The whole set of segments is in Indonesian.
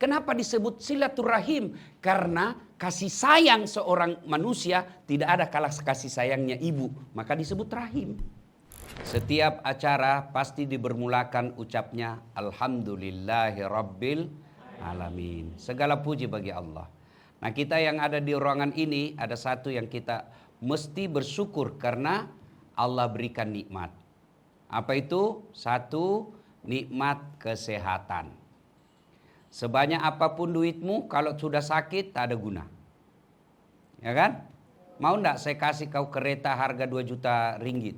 Kenapa disebut silaturahim? Karena kasih sayang seorang manusia tidak ada kalah kasih sayangnya ibu. Maka disebut rahim. Setiap acara pasti dibermulakan ucapnya Alhamdulillahirabbil alamin. Segala puji bagi Allah. Nah, kita yang ada di ruangan ini ada satu yang kita mesti bersyukur karena Allah berikan nikmat. Apa itu? Satu, nikmat kesehatan. Sebanyak apapun duitmu, kalau sudah sakit tak ada guna. Ya kan? Mau enggak saya kasih kau kereta harga 2 juta ringgit?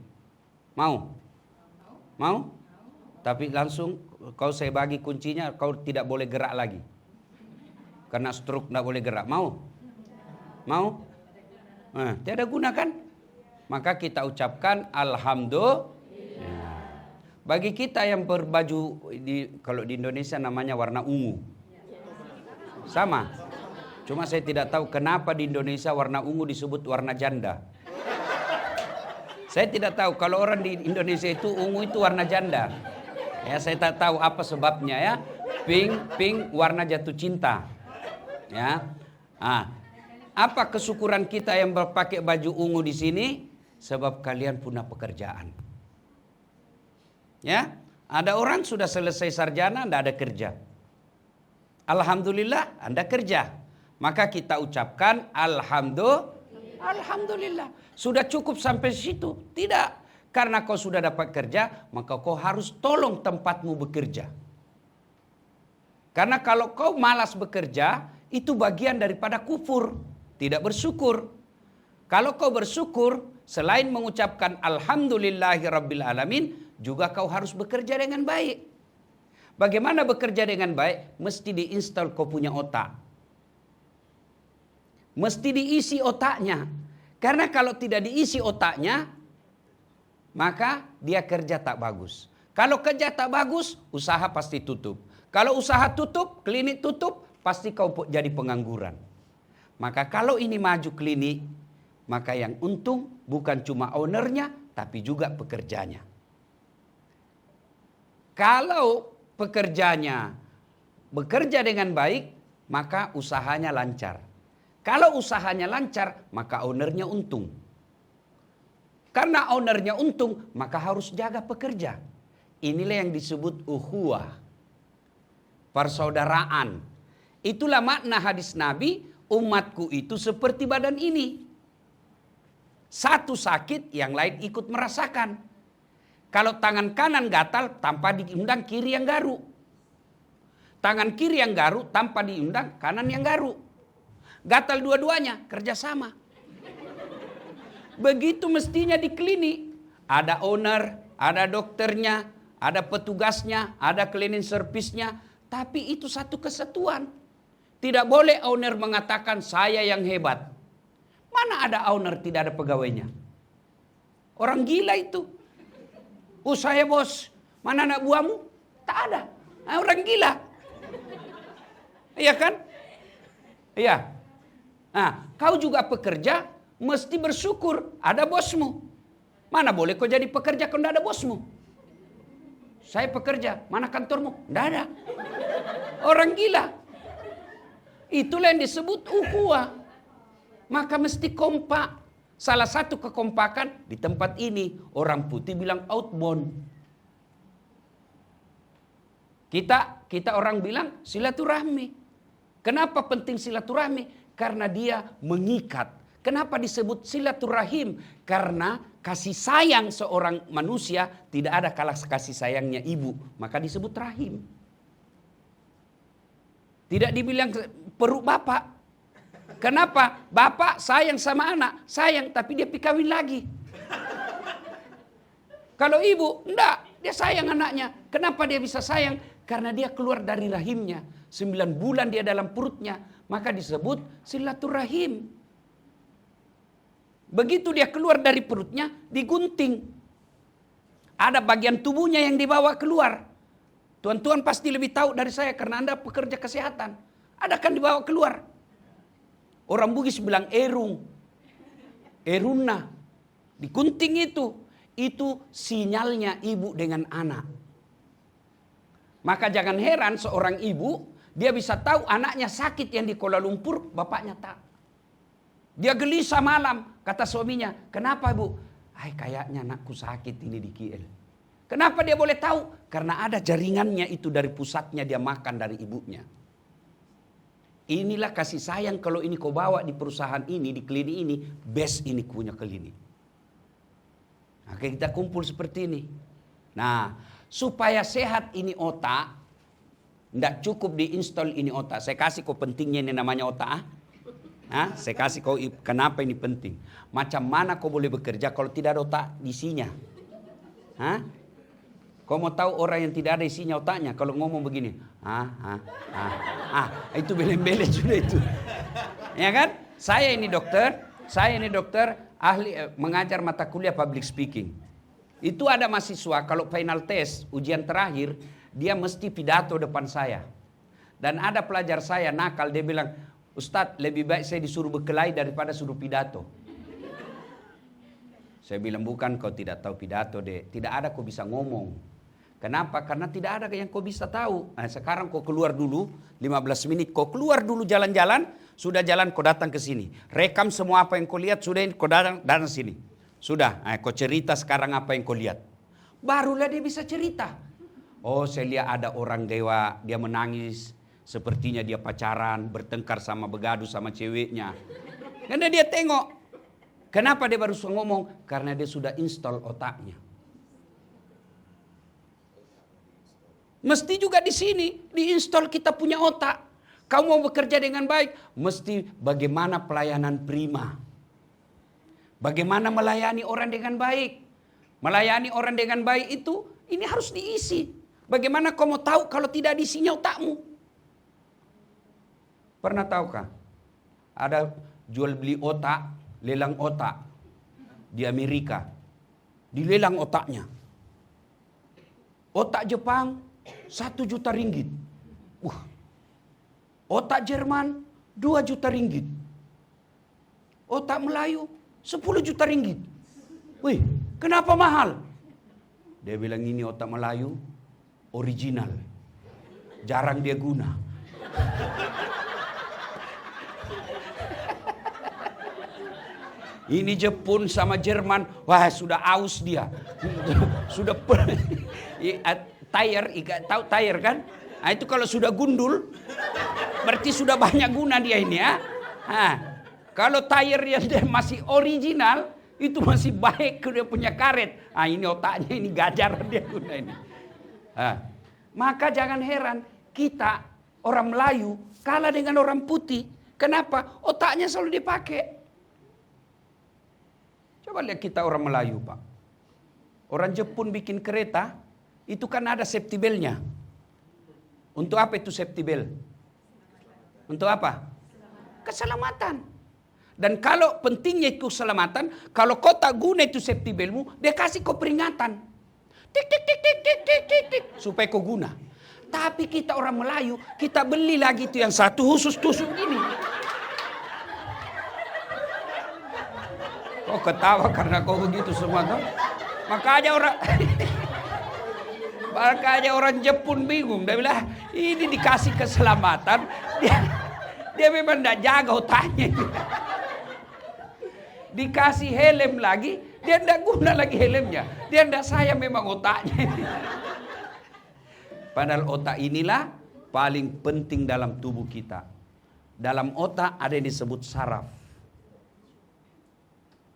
Mau? Mau? Tapi langsung kau saya bagi kuncinya, kau tidak boleh gerak lagi. Karena stroke tidak boleh gerak. Mau? Mau? Tiada guna kan? Maka kita ucapkan Alhamdulillah. Bagi kita yang berbaju, kalau di Indonesia namanya warna ungu. Sama. Cuma saya tidak tahu kenapa di Indonesia warna ungu disebut warna janda. Saya tidak tahu kalau orang di Indonesia itu ungu itu warna janda. Ya, saya tak tahu apa sebabnya ya. Pink warna jatuh cinta. Ya. Apa kesyukuran kita yang berpakai baju ungu di sini? Sebab kalian punya pekerjaan. Ya, ada orang sudah selesai sarjana, tidak ada kerja. Alhamdulillah, Anda kerja. Maka kita ucapkan Alhamdulillah. Sudah cukup sampai situ? Tidak. Karena kau sudah dapat kerja, maka kau harus tolong tempatmu bekerja. Karena kalau kau malas bekerja, itu bagian daripada kufur. Tidak bersyukur. Kalau kau bersyukur, selain mengucapkan Alhamdulillahirabbil alamin, juga kau harus bekerja dengan baik. Bagaimana bekerja dengan baik? Mesti diinstal kau punya otak. Mesti diisi otaknya. Karena kalau tidak diisi otaknya, maka dia kerja tak bagus. Kalau kerja tak bagus, usaha pasti tutup. Kalau usaha tutup, klinik tutup, pasti kau jadi pengangguran. Maka kalau ini maju klinik, maka yang untung bukan cuma ownernya, tapi juga pekerjanya. Kalau pekerjanya bekerja dengan baik, maka usahanya lancar. Kalau usahanya lancar, maka ownernya untung. Karena ownernya untung, maka harus jaga pekerja. Inilah yang disebut ukhuwah, persaudaraan. Itulah makna hadis Nabi, umatku itu seperti badan ini. Satu sakit, yang lain ikut merasakan. Kalau tangan kanan gatal, tanpa diundang kiri yang garuk. Tangan kiri yang garuk, tanpa diundang kanan yang garuk. Gatal dua-duanya, kerjasama. Begitu mestinya di klinik. Ada owner, ada dokternya, ada petugasnya, ada cleaning service-nya. Tapi itu satu kesatuan. Tidak boleh owner mengatakan saya yang hebat. Mana ada owner tidak ada pegawainya? Orang gila itu. Saya bos, mana anak buahmu? Tak ada. Orang gila. Iya kan? Iya. Nah, kau juga pekerja, mesti bersyukur ada bosmu. Mana boleh kau jadi pekerja kalau tidak ada bosmu? Saya pekerja, mana kantormu? Tidak ada. Orang gila. Itulah yang disebut ukhuwah. Maka mesti kompak. Salah satu kekompakan di tempat ini, orang putih bilang outbound. Kita orang bilang silaturahmi. Kenapa penting silaturahmi? Karena dia mengikat. Kenapa disebut silaturahim? Karena kasih sayang seorang manusia tidak ada kalah kasih sayangnya ibu. Maka disebut rahim. Tidak dibilang perut bapak. Kenapa? Bapak sayang sama anak. Sayang, tapi dia pergi kawin lagi. Kalau ibu, enggak. Dia sayang anaknya. Kenapa dia bisa sayang? Karena dia keluar dari rahimnya. 9 bulan dia dalam perutnya. Maka disebut silaturahim. Begitu dia keluar dari perutnya, digunting. Ada bagian tubuhnya yang dibawa keluar. Tuan-tuan pasti lebih tahu dari saya karena Anda pekerja kesehatan. Ada kan dibawa keluar. Orang Bugis bilang erung. Eruna. Digunting itu. Itu sinyalnya ibu dengan anak. Maka jangan heran seorang ibu Dia bisa tahu anaknya sakit yang di Kuala Lumpur, bapaknya tak. Dia gelisah malam, kata suaminya, kenapa bu? Kayaknya anakku sakit ini di KL. Kenapa dia boleh tahu? Karena ada jaringannya itu dari pusatnya dia makan dari ibunya. Inilah kasih sayang kalau ini kau bawa di perusahaan ini, di klinik ini, best ini punya klinik. Nah, kita kumpul seperti ini. Nah, supaya sehat ini otak, tidak cukup diinstal ini otak. Saya kasih kau pentingnya ini namanya otak. Saya kasih kau kenapa ini penting. Macam mana kau boleh bekerja kalau tidak ada otak isinya? Kau mau tahu orang yang tidak ada isinya otaknya kalau ngomong begini, itu beleng-beleng sudah itu, ya kan? Saya ini dokter, ahli mengajar mata kuliah public speaking. Itu ada mahasiswa kalau final test ujian terakhir dia mesti pidato depan saya, dan ada pelajar saya nakal dia bilang, Ustadz lebih baik saya disuruh berkelahi daripada suruh pidato. Saya bilang bukan kau tidak tahu pidato deh, tidak ada kau bisa ngomong. Kenapa? Karena tidak ada yang kau bisa tahu. Nah, sekarang kau keluar dulu 15 menit. Kau keluar dulu jalan-jalan. Sudah jalan kau datang ke sini. Rekam semua apa yang kau lihat. Sudah kau datang sini. Sudah. Kau cerita sekarang apa yang kau lihat. Barulah dia bisa cerita. Oh saya lihat ada orang dewa. Dia menangis. Sepertinya dia pacaran. Bertengkar sama begaduh sama ceweknya. Karena dia tengok. Kenapa dia baru ngomong? Karena dia sudah install otaknya. Mesti juga di sini diinstal kita punya otak. Kamu mau bekerja dengan baik, mesti bagaimana pelayanan prima. Bagaimana melayani orang dengan baik. Melayani orang dengan baik itu, ini harus diisi. Bagaimana kamu tahu kalau tidak diisinya otakmu? Pernah tahukah? Ada jual beli otak, lelang otak di Amerika. Dilelang otaknya. Otak Jepang 1 juta ringgit. Otak Jerman 2 juta ringgit. Otak Melayu 10 juta ringgit. Wih, kenapa mahal? Dia bilang ini otak Melayu original. Jarang dia guna. Ini Jepun sama Jerman, wah sudah aus dia. Sudah tire, tahu tire kan? Nah, itu kalau sudah gundul, berarti sudah banyak guna dia ini ya. Kalau tire yang dia masih original, itu masih baik dia punya karet. Ini otaknya ini gajar dia guna ini. Maka jangan heran kita orang Melayu kalah dengan orang putih. Kenapa? Otaknya selalu dipakai. Coba lihat kita orang Melayu Pak. Orang Jepun bikin kereta, itu kan ada safety belt-nya. Untuk apa itu safety belt? Untuk apa? Keselamatan. Dan kalau pentingnya itu keselamatan, kalau kau tak guna itu safety belt-mu, dia kasih kau peringatan. Tik, tik, tik, tik, tik, tik, tik, tik, supaya kau guna. Tapi kita orang Melayu, kita beli lagi itu yang satu khusus tusuk gini. Kau ketawa karena kau begitu semua tuh. Makanya orang Jepun bingung. Dia bilang ini dikasih keselamatan. Dia memang tidak jaga otaknya. Dikasih helm lagi. Dia tidak guna lagi helmnya. Dia tidak sayang memang otaknya. Padahal otak inilah paling penting dalam tubuh kita. Dalam otak ada yang disebut saraf.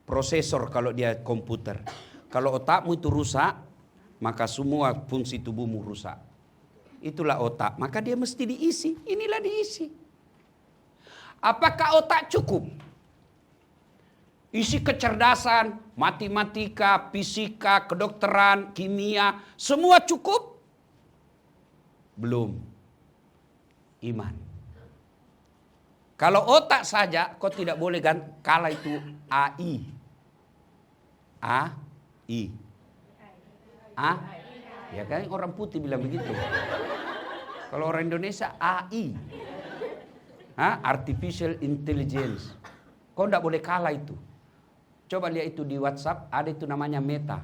Prosesor kalau dia komputer. Kalau otakmu itu rusak, maka semua fungsi tubuhmu rusak. Itulah otak. Maka dia mesti diisi. Inilah diisi. Apakah otak cukup? Isi kecerdasan, matematika, fisika, kedokteran, kimia, semua cukup? Belum. Iman. Kalau otak saja, kau tidak boleh kalah itu AI. AI. Ya kan orang putih bilang begitu. Kalau orang Indonesia AI. Artificial Intelligence. Kau tidak boleh kalah itu. Coba lihat itu di WhatsApp, ada itu namanya Meta.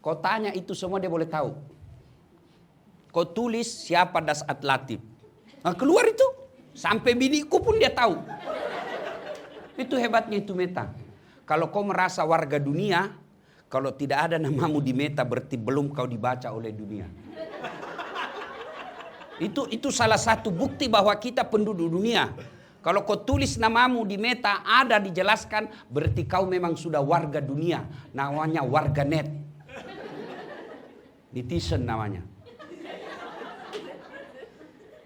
Kau tanya itu semua dia boleh tahu. Kau tulis siapa Dasat Latif. Nah, keluar itu. Sampai biniku pun dia tahu. Itu hebatnya itu meta. Kalau kau merasa warga dunia, kalau tidak ada namamu di meta berarti belum kau dibaca oleh dunia. Itu salah satu bukti bahwa kita penduduk dunia. Kalau kau tulis namamu di meta ada dijelaskan berarti kau memang sudah warga dunia. Namanya warga net. Netizen namanya.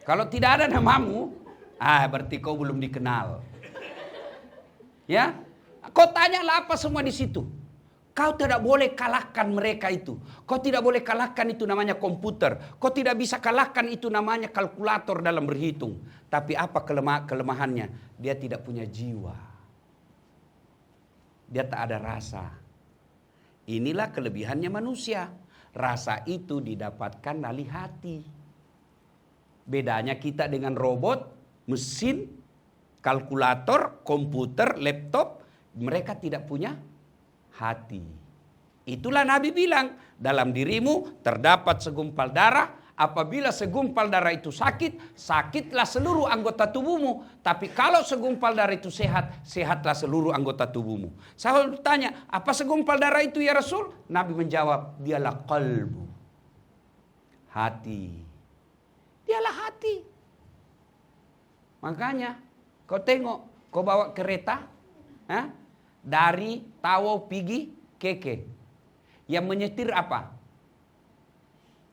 Kalau tidak ada namamu, berarti kau belum dikenal. Ya, kau tanyalah apa semua di situ. Kau tidak boleh kalahkan mereka itu. Kau tidak boleh kalahkan itu namanya komputer. Kau tidak bisa kalahkan itu namanya kalkulator dalam berhitung. Tapi apa kelemahannya? Dia tidak punya jiwa. Dia tak ada rasa. Inilah kelebihannya manusia. Rasa itu didapatkan dari hati. Bedanya kita dengan robot, mesin, kalkulator, komputer, laptop. Mereka tidak punya hati. Itulah Nabi bilang, dalam dirimu terdapat segumpal darah. Apabila segumpal darah itu sakit, sakitlah seluruh anggota tubuhmu. Tapi kalau segumpal darah itu sehat, sehatlah seluruh anggota tubuhmu. Saya bertanya, apa segumpal darah itu ya Rasul? Nabi menjawab, dialah qalbu. Hati. Dialah hati. Makanya, kau tengok, kau bawa kereta, dari Tawau pergi Keke. Yang menyetir apa?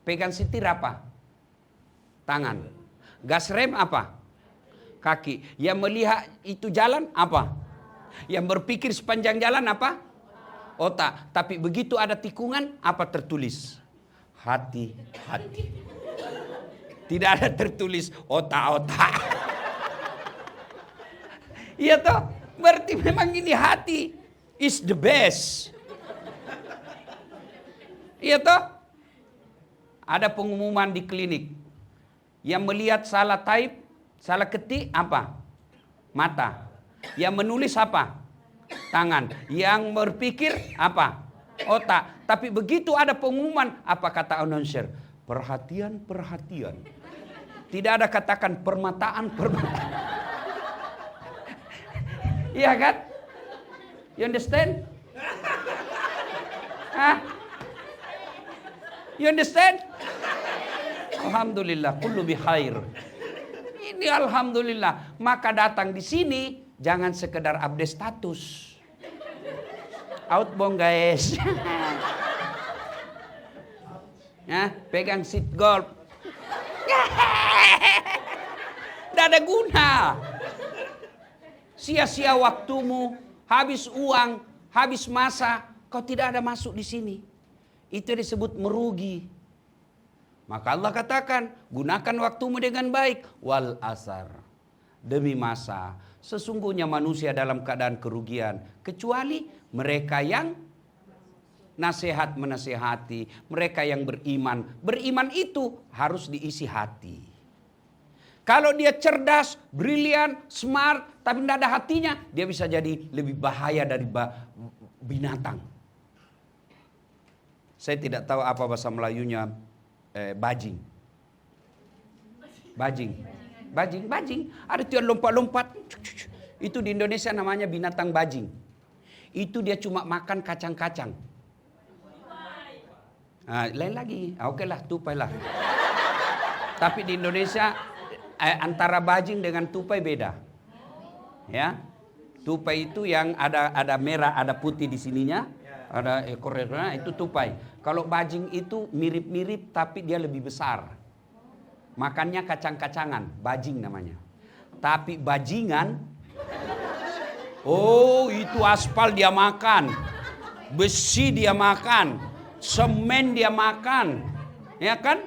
Pegang setir apa? Tangan. Gas rem apa? Kaki. Yang melihat itu jalan apa? Yang berpikir sepanjang jalan apa? Otak. Tapi begitu ada tikungan, apa tertulis? Hati. Tidak ada tertulis otak. Iya toh? Berarti memang ini hati is the best. Iya toh? Ada pengumuman di klinik. Yang melihat salah type, salah ketik apa? Mata. Yang menulis apa? Tangan. Yang berpikir apa? Otak. Tapi begitu ada pengumuman, apa kata announcer? Perhatian. Tidak ada katakan permataan. Iya kan? You understand? You understand? Alhamdulillah, kullu bikhair. Ini alhamdulillah. Maka datang di sini jangan sekedar update status. Outbound guys. Ya, pegang seat golf. Tidak ada guna. Sia-sia waktumu, habis uang, habis masa, kau tidak ada masuk di sini. Itu disebut merugi. Maka Allah katakan, gunakan waktumu dengan baik. Wal asar. Demi masa. Sesungguhnya manusia dalam keadaan kerugian. Kecuali mereka yang nasihat menasihati. Mereka yang beriman. Beriman itu harus diisi hati. Kalau dia cerdas, brilian, smart, tapi tidak ada hatinya, dia bisa jadi lebih bahaya dari binatang. Saya tidak tahu apa bahasa Melayunya bajing. Bajing. Ada tuh yang lompat-lompat. Itu di Indonesia namanya binatang bajing. Itu dia cuma makan kacang-kacang. Lain lagi. Oke lah, tupai lah. Tapi di Indonesia antara bajing dengan tupai beda. Ya. Tupai itu yang ada merah, ada putih di sininya. Ada ekornya, itu tupai. Kalau bajing itu mirip-mirip tapi dia lebih besar. Makannya kacang-kacangan, bajing namanya. Tapi bajingan, itu aspal dia makan. Besi dia makan. Semen dia makan. Ya kan?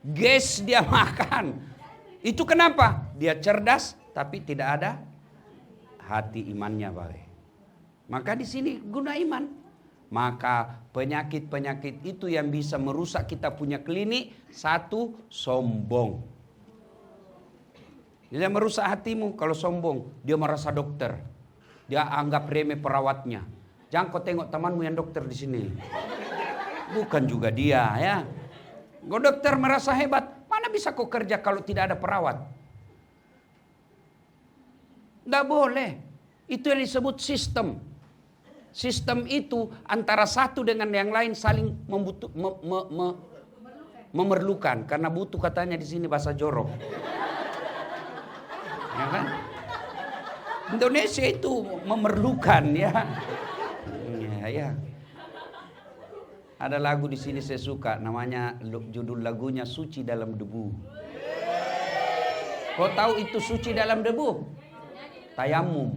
Gas dia makan. Itu kenapa? Dia cerdas tapi tidak ada hati imannya, Bapak. Maka di sini guna iman. Maka penyakit-penyakit itu yang bisa merusak kita punya klinik. Satu, sombong. Dia merusak hatimu kalau sombong. Dia merasa dokter. Dia anggap remeh perawatnya. Jangan kau tengok temanmu yang dokter di sini. Bukan juga dia ya. Kau dokter merasa hebat, mana bisa kau kerja kalau tidak ada perawat? Tidak boleh. Itu yang disebut sistem. Sistem itu antara satu dengan yang lain saling memerlukan. Karena butuh katanya di sini bahasa jorok. Ya kan? Indonesia itu memerlukan ya. Ya. Ada lagu di sini saya suka, namanya judul lagunya Suci Dalam Debu. Kau tahu itu suci dalam debu? Tayamum.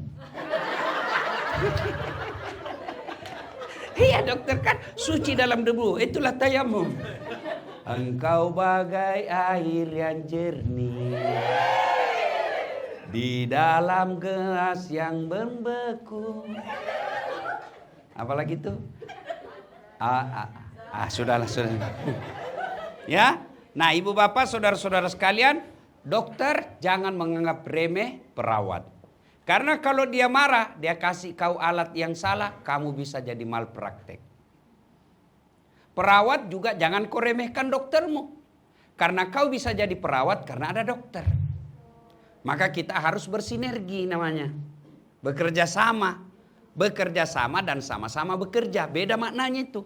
Iya dokter kan suci dalam debu, itulah tayamum. Engkau bagai air yang jernih di dalam gelas yang membeku. Apalagi itu? Sudahlah. Ya, nah ibu bapak saudara-saudara sekalian, dokter jangan menganggap remeh perawat. Karena kalau dia marah, dia kasih kau alat yang salah, kamu bisa jadi malpraktek. Perawat juga jangan kau remehkan doktermu. Karena kau bisa jadi perawat karena ada dokter. Maka kita harus bersinergi namanya. Bekerja sama. Bekerja sama dan sama-sama bekerja. Beda maknanya itu.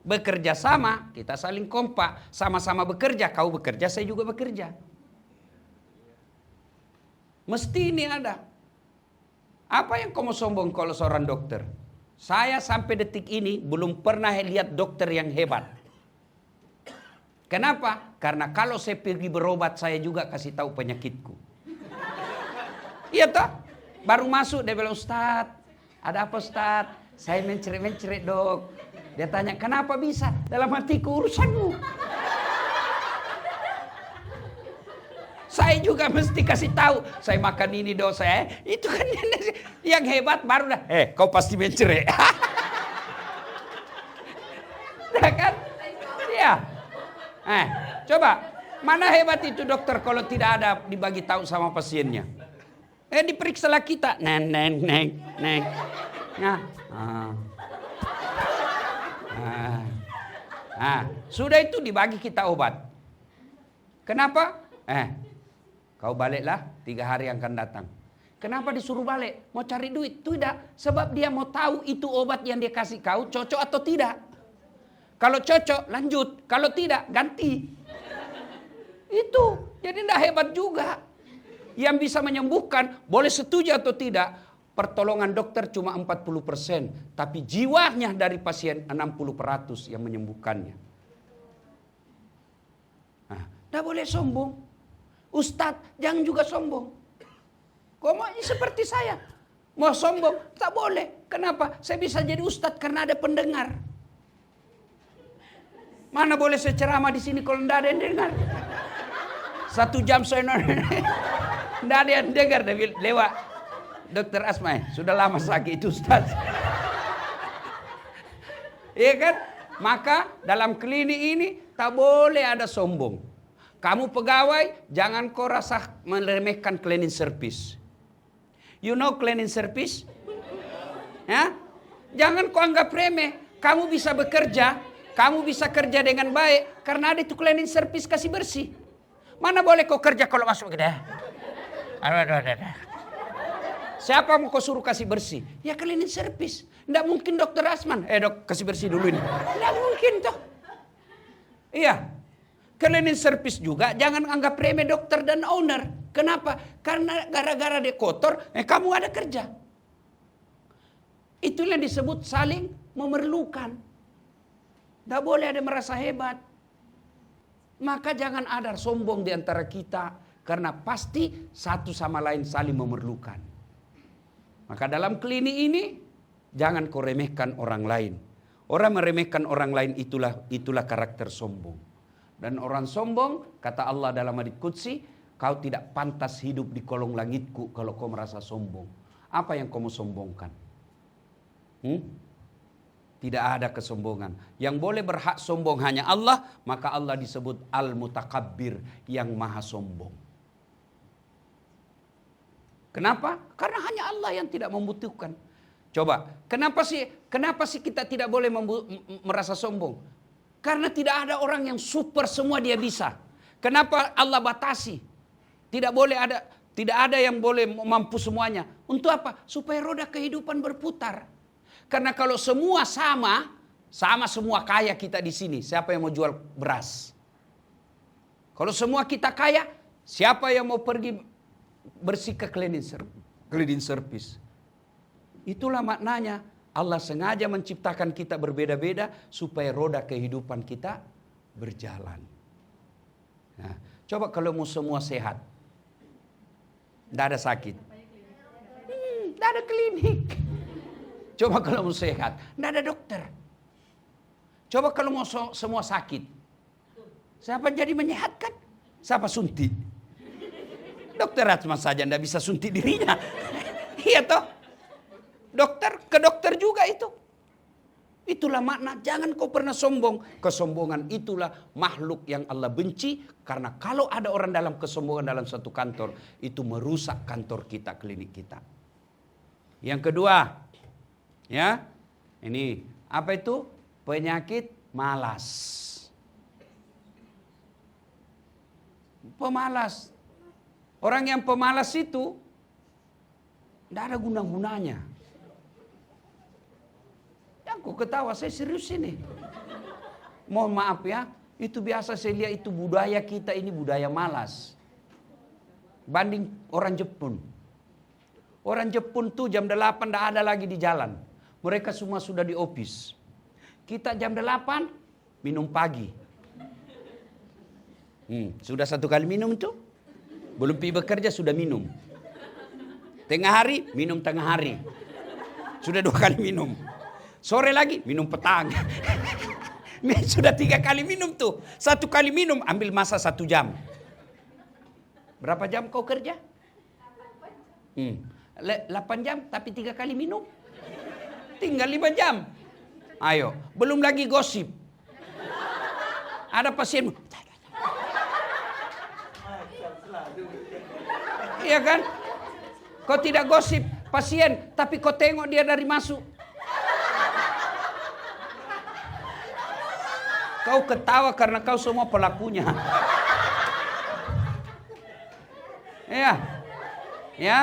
Bekerja sama, kita saling kompak. Sama-sama bekerja, kau bekerja, saya juga bekerja. Mesti ini ada. Apa yang kau mau sombong kalau seorang dokter? Saya sampai detik ini belum pernah lihat dokter yang hebat. Kenapa? Karena kalau saya pergi berobat, saya juga kasih tahu penyakitku. Iya toh? Baru masuk dia bilang, Ustadz, ada apa Ustadz? Saya mencerit-mencerit dok. Dia tanya, kenapa bisa? Dalam hatiku urusanmu. Saya juga mesti kasih tahu. Saya makan ini dok saya. Itu kan yang hebat baru dah. Kau pasti mencerit. Nah kan? Iya. Coba. Mana hebat itu dokter kalau tidak ada dibagi tahu sama pasiennya. Diperiksalah kita. Neng. Sudah itu dibagi kita obat. Kenapa? Kau baliklah 3 hari yang akan datang. Kenapa disuruh balik? Mau cari duit? Tidak. Sebab dia mau tahu itu obat yang dia kasih kau cocok atau tidak. Kalau cocok lanjut. Kalau tidak ganti. Itu. Jadi tidak hebat juga. Yang bisa menyembuhkan boleh setuju atau tidak. Pertolongan dokter cuma 40%. Tapi jiwanya dari pasien 60% yang menyembuhkannya. Tidak boleh sombong. Ustadz jangan juga sombong. Kau mau seperti saya. Mau sombong? Tak boleh. Kenapa? Saya bisa jadi ustadz karena ada pendengar. Mana boleh saya ceramah di sini kalau tidak ada yang dengar. 1 jam saya tidak ada yang dengar. Lewat Dokter Asma, sudah lama sakit itu Ustaz. Iya kan? Maka dalam klinik ini tak boleh ada sombong. Kamu pegawai, jangan kau rasa meremehkan cleaning service. You know cleaning service? Ya? Jangan kau anggap remeh. Kamu bisa bekerja, kamu bisa kerja dengan baik karena ada itu cleaning service kasih bersih. Mana boleh kau kerja kalau masuk gitu ya? Siapa mau kau suruh kasih bersih? Ya cleaning service. Tidak mungkin Dokter Asman. Dok, kasih bersih dulu ini. Tidak mungkin toh. Iya. Cleaning service juga jangan anggap remeh dokter dan owner. Kenapa? Karena gara-gara dia kotor, kamu ada kerja. Itulah yang disebut saling memerlukan. Tidak boleh ada merasa hebat. Maka jangan ada sombong di antara kita. Karena pasti satu sama lain saling memerlukan. Maka dalam klinik ini, jangan kau remehkan orang lain. Orang meremehkan orang lain itulah karakter sombong. Dan orang sombong, kata Allah dalam hadits qudsi, kau tidak pantas hidup di kolong langitku kalau kau merasa sombong. Apa yang kau mau sombongkan? Tidak ada kesombongan. Yang boleh berhak sombong hanya Allah, maka Allah disebut Al-Mutakabbir, yang maha sombong. Kenapa? Karena hanya Allah yang tidak membutuhkan. Coba, kenapa sih kita tidak boleh merasa sombong? Karena tidak ada orang yang super semua dia bisa. Kenapa Allah batasi? Tidak ada yang boleh mampu semuanya. Untuk apa? Supaya roda kehidupan berputar. Karena kalau semua sama semua kaya kita di sini. Siapa yang mau jual beras? Kalau semua kita kaya, siapa yang mau pergi bersih ke cleaning service? Itulah maknanya Allah sengaja menciptakan kita berbeda-beda supaya roda kehidupan kita berjalan. Nah, coba kalau mau semua sehat, tidak ada sakit, tidak ada klinik. Coba kalau mau sehat, tidak ada dokter. Coba kalau mau semua sakit, siapa jadi menyehatkan? Siapa suntik? Dokter asma saja tidak bisa suntik dirinya. Iya toh? Ke dokter juga itu. Itulah makna, jangan kau pernah sombong. Kesombongan itulah makhluk yang Allah benci. Karena kalau ada orang dalam kesombongan dalam satu kantor, itu merusak kantor kita, klinik kita. Yang kedua, ya, ini apa itu? Penyakit malas. Pemalas. Orang yang pemalas itu tidak ada guna-gunanya. Yang kok ketawa, saya serius ini. Mohon maaf ya, itu biasa saya lihat itu budaya kita ini budaya malas. Banding orang Jepun. Orang Jepun tuh jam 8 tidak ada lagi di jalan. Mereka semua sudah di office. Kita jam 8 minum pagi. Sudah satu kali minum tuh. Belum pergi bekerja sudah minum. Tengah hari minum tengah hari. Sudah 2 kali minum. Sore lagi minum petang. Sudah 3 kali minum tuh. 1 kali minum ambil masa 1 jam. Berapa jam kau kerja? 8 jam tapi 3 kali minum. Tinggal 5 jam. Ayo, belum lagi gosip. Ada pasien. Iya kan? Kau tidak gosip pasien, tapi kau tengok dia dari masuk. Kau ketawa karena kau semua pelakunya. Iya. Ya.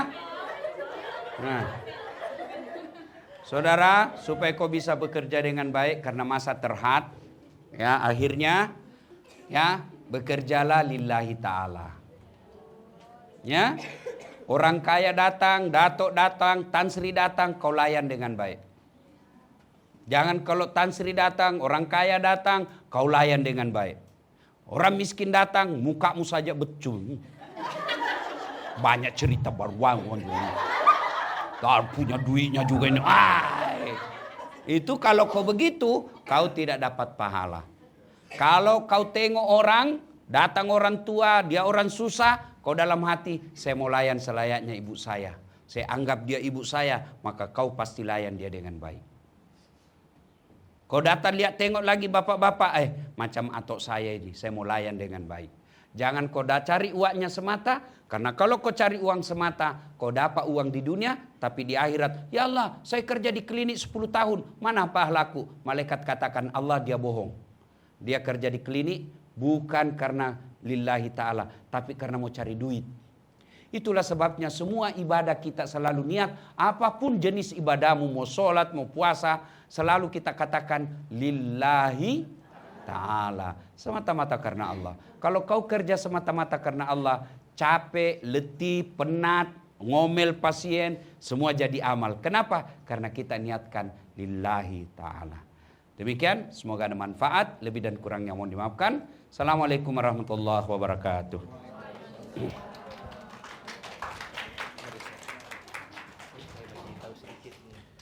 Nah. Saudara, supaya kau bisa bekerja dengan baik karena masa terhad, ya, akhirnya ya, bekerjalah lillahi ta'ala. Ya. Orang kaya datang, datuk datang, Tan Sri datang, kau layan dengan baik. Jangan kalau Tan Sri datang, orang kaya datang, kau layan dengan baik. Orang miskin datang, mukamu saja becul. Banyak cerita berwangun. Kau punya duitnya juga ini. Itu kalau kau begitu, kau tidak dapat pahala. Kalau kau tengok orang, datang orang tua, dia orang susah, kau dalam hati, saya mau layan selayaknya ibu saya. Saya anggap dia ibu saya, maka kau pasti layan dia dengan baik. Kau datang lihat tengok lagi bapak-bapak, macam atok saya ini, saya mau layan dengan baik. Jangan kau cari uangnya semata, karena kalau kau cari uang semata, kau dapat uang di dunia, tapi di akhirat, ya Allah, saya kerja di klinik 10 tahun, mana pahlaku? Malaikat katakan, Allah dia bohong. Dia kerja di klinik bukan karena lillahi ta'ala, tapi karena mau cari duit. Itulah sebabnya semua ibadah kita selalu niat, apapun jenis ibadahmu, mau sholat, mau puasa, selalu kita katakan lillahi ta'ala. Semata-mata karena Allah. Kalau kau kerja semata-mata karena Allah, capek, letih, penat, ngomel pasien, semua jadi amal. Kenapa? Karena kita niatkan lillahi ta'ala. Demikian, semoga ada manfaat. Lebih dan kurangnya mohon dimaafkan. Assalamualaikum warahmatullahi wabarakatuh.